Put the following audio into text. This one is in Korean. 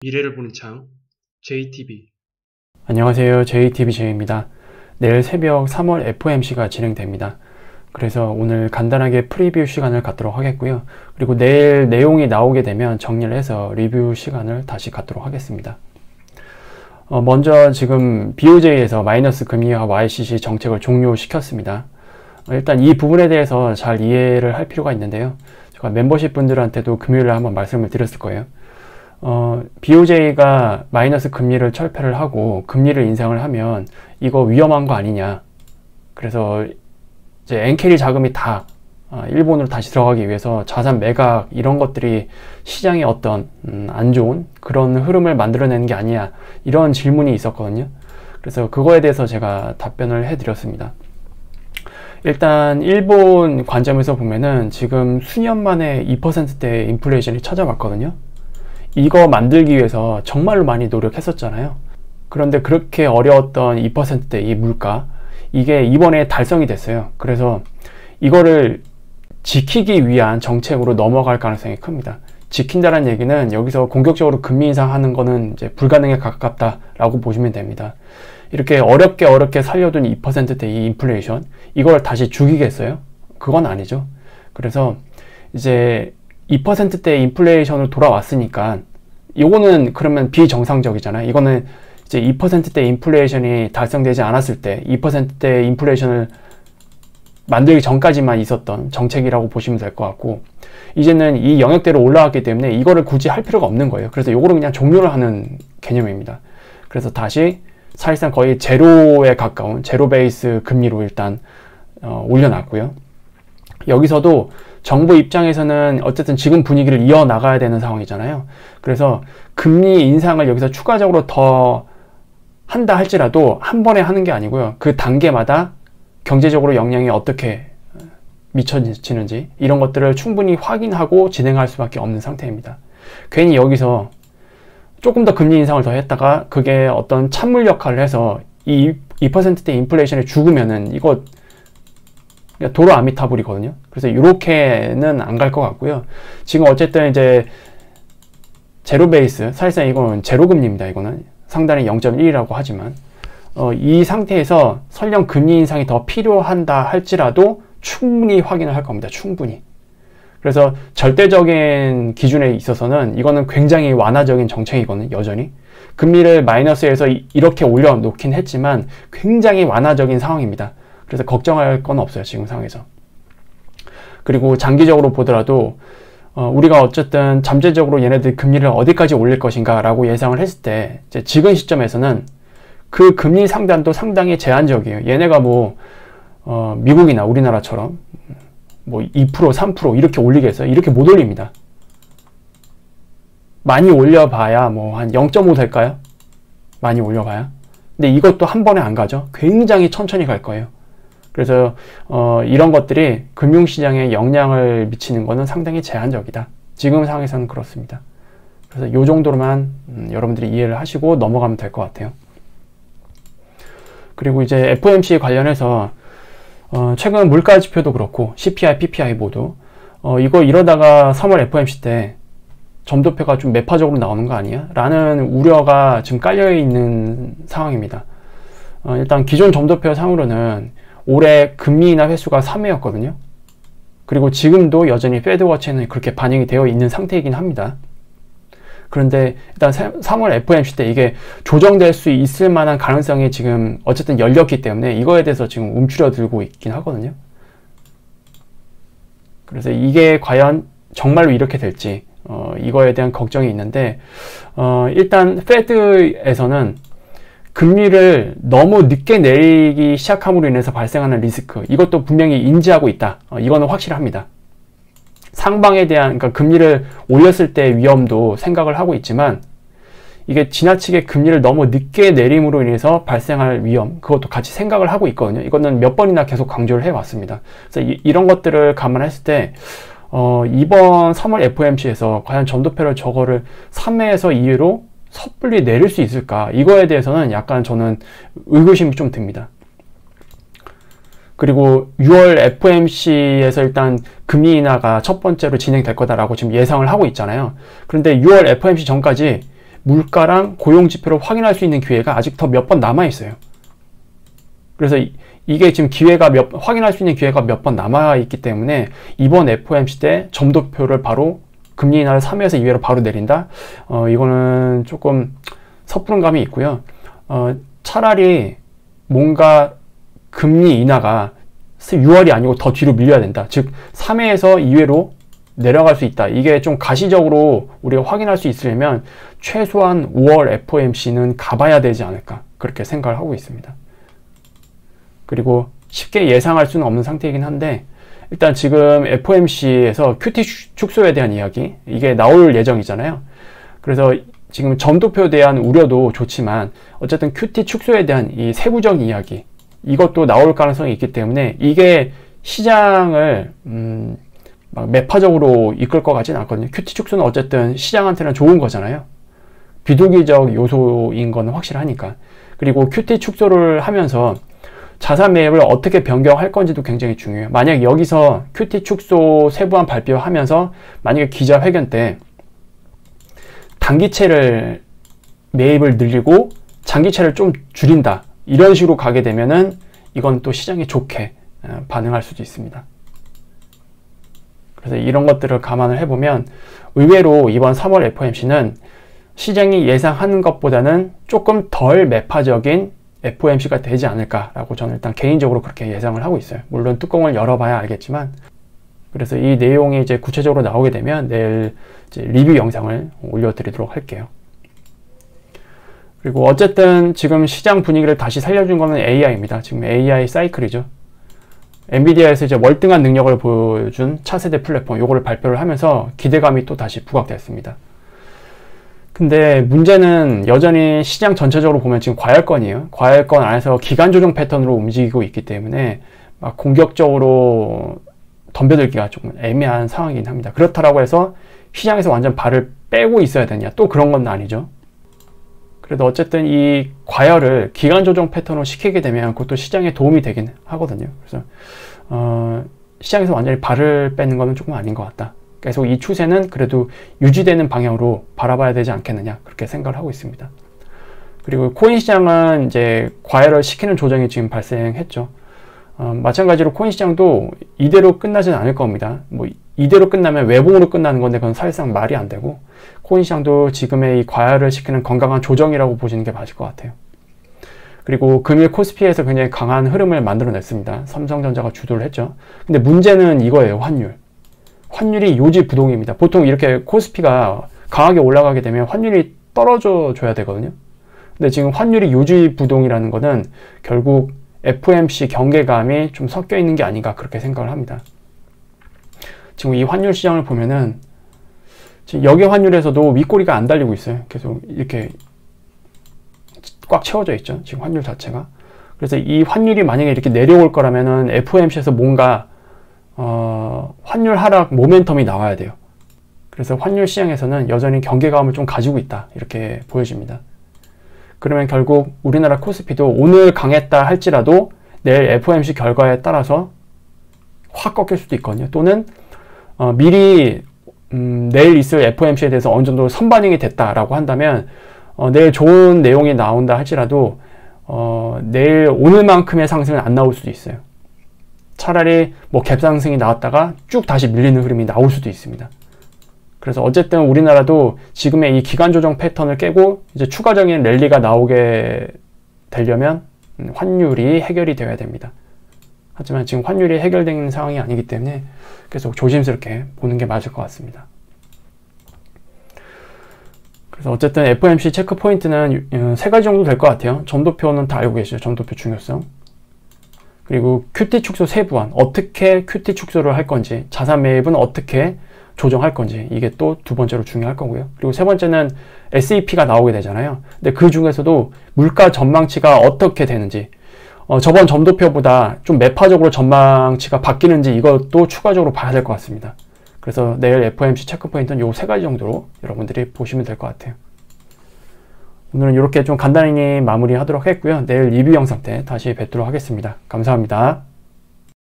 미래를 보는 창 JTB. 안녕하세요. JTBJ입니다. 내일 새벽 3월 FOMC가 진행됩니다. 그래서 오늘 간단하게 프리뷰 시간을 갖도록 하겠고요. 그리고 내일 내용이 나오게 되면 정리를 해서 리뷰 시간을 다시 갖도록 하겠습니다. 먼저 지금 BOJ에서 마이너스 금리와 YCC 정책을 종료시켰습니다. 일단 이 부분에 대해서 잘 이해를 할 필요가 있는데요. 제가 멤버십 분들한테도 금요일에 한번 말씀을 드렸을 거예요. BOJ가 마이너스 금리를 철폐를 하고 금리를 인상을 하면 이거 위험한 거 아니냐. 그래서 이제 엔캐리 자금이 다 일본으로 다시 들어가기 위해서 자산 매각 이런 것들이 시장에 어떤 안 좋은 그런 흐름을 만들어내는 게 아니냐, 이런 질문이 있었거든요. 그래서 그거에 대해서 제가 답변을 해드렸습니다. 일단 일본 관점에서 보면은 지금 수년 만에 2%대 인플레이션이 찾아왔거든요. 이거 만들기 위해서 정말로 많이 노력했었잖아요. 그런데 그렇게 어려웠던 2%대 이 물가, 이게 이번에 달성이 됐어요. 그래서 이거를 지키기 위한 정책으로 넘어갈 가능성이 큽니다. 지킨다는 얘기는 여기서 공격적으로 금리 인상하는 거는 이제 불가능에 가깝다라고 보시면 됩니다. 이렇게 어렵게 살려둔 2%대 이 인플레이션, 이걸 다시 죽이겠어요? 그건 아니죠. 그래서 이제 2%대 인플레이션으로 돌아왔으니까 이거는 그러면 비정상적이잖아요. 이거는 이제 2%대 인플레이션이 달성되지 않았을 때 2%대 인플레이션을 만들기 전까지만 있었던 정책이라고 보시면 될 것 같고, 이제는 이 영역대로 올라왔기 때문에 이거를 굳이 할 필요가 없는 거예요. 그래서 이거를 그냥 종료를 하는 개념입니다. 그래서 다시 사실상 거의 제로에 가까운 제로 베이스 금리로 일단 올려놨고요. 여기서도 정부 입장에서는 어쨌든 지금 분위기를 이어나가야 되는 상황이잖아요. 그래서 금리 인상을 여기서 추가적으로 더 한다 할지라도 한 번에 하는 게 아니고요. 그 단계마다 경제적으로 영향이 어떻게 미쳐지는지 이런 것들을 충분히 확인하고 진행할 수밖에 없는 상태입니다. 괜히 여기서 조금 더 금리 인상을 더 했다가 그게 어떤 찬물 역할을 해서 이 2%대 인플레이션이 죽으면은 이거 도로 아미타불이거든요. 그래서 이렇게는 안 갈 것 같고요. 지금 어쨌든 이제 제로 베이스, 사실상 이거는 제로 금리입니다. 이거는 상단이 0.1이라고 하지만 이 상태에서 설령 금리 인상이 더 필요한다 할지라도 충분히 확인을 할 겁니다. 충분히. 그래서 절대적인 기준에 있어서는 이거는 굉장히 완화적인 정책이거든요. 여전히 금리를 마이너스에서 이렇게 올려놓긴 했지만 굉장히 완화적인 상황입니다. 그래서 걱정할 건 없어요, 지금 상황에서. 그리고 장기적으로 보더라도 우리가 어쨌든 잠재적으로 얘네들 금리를 어디까지 올릴 것인가 라고 예상을 했을 때 이제 지금 시점에서는 그 금리 상단도 상당히 제한적이에요. 얘네가 미국이나 우리나라처럼 2%, 3% 이렇게 올리겠어요? 이렇게 못 올립니다. 많이 올려봐야 한 0.5 될까요? 많이 올려봐야. 근데 이것도 한 번에 안 가죠. 굉장히 천천히 갈 거예요. 그래서 이런 것들이 금융시장에 영향을 미치는 것은 상당히 제한적이다. 지금 상황에서는 그렇습니다. 그래서 이 정도로만 여러분들이 이해를 하시고 넘어가면 될 것 같아요. 그리고 이제 FOMC 관련해서 최근 물가 지표도 그렇고 CPI, PPI 모두 이거 이러다가 3월 FOMC 때 점도표가 좀 매파적으로 나오는 거 아니야? 라는 우려가 지금 깔려있는 상황입니다. 일단 기존 점도표 상으로는 올해 금리 인하 횟수가 3회였거든요. 그리고 지금도 여전히 패드워치에는 그렇게 반영이 되어 있는 상태이긴 합니다. 그런데 일단 3월 FOMC 때 이게 조정될 수 있을 만한 가능성이 지금 어쨌든 열렸기 때문에 이거에 대해서 지금 움츠려들고 있긴 하거든요. 그래서 이게 과연 정말로 이렇게 될지 이거에 대한 걱정이 있는데 일단 패드에서는 금리를 너무 늦게 내리기 시작함으로 인해서 발생하는 리스크, 이것도 분명히 인지하고 있다. 이거는 확실합니다. 상방에 대한, 그러니까 금리를 올렸을 때 위험도 생각을 하고 있지만 이게 지나치게 금리를 너무 늦게 내림으로 인해서 발생할 위험, 그것도 같이 생각을 하고 있거든요. 이거는 몇 번이나 계속 강조를 해왔습니다. 그래서 이런 것들을 감안했을 때 이번 3월 FOMC에서 과연 점도표를 저거를 3회에서 2회로 섣불리 내릴 수 있을까? 이거에 대해서는 약간 저는 의구심이 좀 듭니다. 그리고 6월 FOMC에서 일단 금리 인하가 첫 번째로 진행될 거다라고 지금 예상을 하고 있잖아요. 그런데 6월 FOMC 전까지 물가랑 고용지표를 확인할 수 있는 기회가 아직 더 몇 번 남아 있어요. 그래서 이게 지금 확인할 수 있는 기회가 몇 번 남아 있기 때문에 이번 FOMC 때 점도표를 바로 금리 인하를 3회에서 2회로 바로 내린다? 이거는 조금 섣부른 감이 있고요. 차라리 뭔가 금리 인하가 6월이 아니고 더 뒤로 밀려야 된다. 즉 3회에서 2회로 내려갈 수 있다. 이게 좀 가시적으로 우리가 확인할 수 있으려면 최소한 5월 FOMC는 가봐야 되지 않을까, 그렇게 생각을 하고 있습니다. 그리고 쉽게 예상할 수는 없는 상태이긴 한데, 일단 지금 FOMC에서 QT 축소에 대한 이야기, 이게 나올 예정이잖아요. 그래서 지금 점도표에 대한 우려도 좋지만 어쨌든 QT 축소에 대한 이 세부적인 이야기, 이것도 나올 가능성이 있기 때문에 이게 시장을 막 매파적으로 이끌 것 같지는 않거든요. QT 축소는 어쨌든 시장한테는 좋은 거잖아요. 비둘기적 요소인 건 확실하니까. 그리고 QT 축소를 하면서 자산 매입을 어떻게 변경할 건지도 굉장히 중요해요. 만약 여기서 QT 축소 세부안 발표하면서 만약에 기자회견 때 단기채를 매입을 늘리고 장기채를 좀 줄인다, 이런 식으로 가게 되면은 이건 또 시장이 좋게 반응할 수도 있습니다. 그래서 이런 것들을 감안을 해보면 의외로 이번 3월 FOMC는 시장이 예상하는 것보다는 조금 덜 매파적인 FOMC가 되지 않을까라고 저는 일단 개인적으로 그렇게 예상을 하고 있어요. 물론 뚜껑을 열어봐야 알겠지만. 그래서 이 내용이 이제 구체적으로 나오게 되면 내일 이제 리뷰 영상을 올려드리도록 할게요. 그리고 어쨌든 지금 시장 분위기를 다시 살려준 거는 AI입니다. 지금 AI 사이클이죠. 엔비디아에서 이제 월등한 능력을 보여준 차세대 플랫폼, 요거를 발표를 하면서 기대감이 또 다시 부각됐습니다. 근데 문제는 여전히 시장 전체적으로 보면 지금 과열권이에요. 과열권 안에서 기간 조정 패턴으로 움직이고 있기 때문에 막 공격적으로 덤벼들기가 조금 애매한 상황이긴 합니다. 그렇다라고 해서 시장에서 완전 발을 빼고 있어야 되냐, 또 그런 건 아니죠. 그래도 어쨌든 이 과열을 기간 조정 패턴으로 시키게 되면 그것도 시장에 도움이 되긴 하거든요. 그래서 시장에서 완전히 발을 빼는 거는 조금 아닌 것 같다. 계속 이 추세는 그래도 유지되는 방향으로 바라봐야 되지 않겠느냐, 그렇게 생각을 하고 있습니다. 그리고 코인 시장은 이제 과열을 시키는 조정이 지금 발생했죠. 마찬가지로 코인 시장도 이대로 끝나지는 않을 겁니다. 뭐 이대로 끝나면 외봉으로 끝나는 건데 그건 사실상 말이 안 되고, 코인 시장도 지금의 이 과열을 시키는 건강한 조정이라고 보시는 게 맞을 것 같아요. 그리고 금일 코스피에서 굉장히 강한 흐름을 만들어냈습니다. 삼성전자가 주도를 했죠. 근데 문제는 이거예요. 환율이 요지부동입니다. 보통 이렇게 코스피가 강하게 올라가게 되면 환율이 떨어져 줘야 되거든요. 근데 지금 환율이 요지부동이라는 거는 결국 FOMC 경계감이 좀 섞여 있는 게 아닌가, 그렇게 생각을 합니다. 지금 이 환율 시장을 보면은 지금 역의 환율에서도 윗꼬리가 안 달리고 있어요. 계속 이렇게 꽉 채워져 있죠, 지금 환율 자체가. 그래서 이 환율이 만약에 이렇게 내려올 거라면은 FOMC에서 뭔가 환율 하락 모멘텀이 나와야 돼요. 그래서 환율 시장에서는 여전히 경계감을 좀 가지고 있다, 이렇게 보여집니다. 그러면 결국 우리나라 코스피도 오늘 강했다 할지라도 내일 FOMC 결과에 따라서 확 꺾일 수도 있거든요. 또는 미리 내일 있을 FOMC에 대해서 어느 정도 선반영이 됐다라고 한다면 내일 좋은 내용이 나온다 할지라도 내일 오늘만큼의 상승은 안 나올 수도 있어요. 차라리 뭐 갭상승이 나왔다가 쭉 다시 밀리는 흐름이 나올 수도 있습니다. 그래서 어쨌든 우리나라도 지금의 이 기간 조정 패턴을 깨고 이제 추가적인 랠리가 나오게 되려면 환율이 해결이 되어야 됩니다. 하지만 지금 환율이 해결되는 상황이 아니기 때문에 계속 조심스럽게 보는 게 맞을 것 같습니다. 그래서 어쨌든 FOMC 체크 포인트는 세 가지 정도 될 것 같아요. 점도표는 다 알고 계시죠? 점도표 중요성. 그리고 QT 축소 세부안, 어떻게 QT 축소를 할 건지, 자산 매입은 어떻게 조정할 건지, 이게 또 두 번째로 중요할 거고요. 그리고 세 번째는 SEP가 나오게 되잖아요. 근데 그 중에서도 물가 전망치가 어떻게 되는지, 저번 점도표보다 좀 매파적으로 전망치가 바뀌는지, 이것도 추가적으로 봐야 될 것 같습니다. 그래서 내일 FOMC 체크 포인트는 요 세 가지 정도로 여러분들이 보시면 될 것 같아요. 오늘은 이렇게 좀 간단히 마무리하도록 했고요. 내일 리뷰 영상 때 다시 뵙도록 하겠습니다. 감사합니다.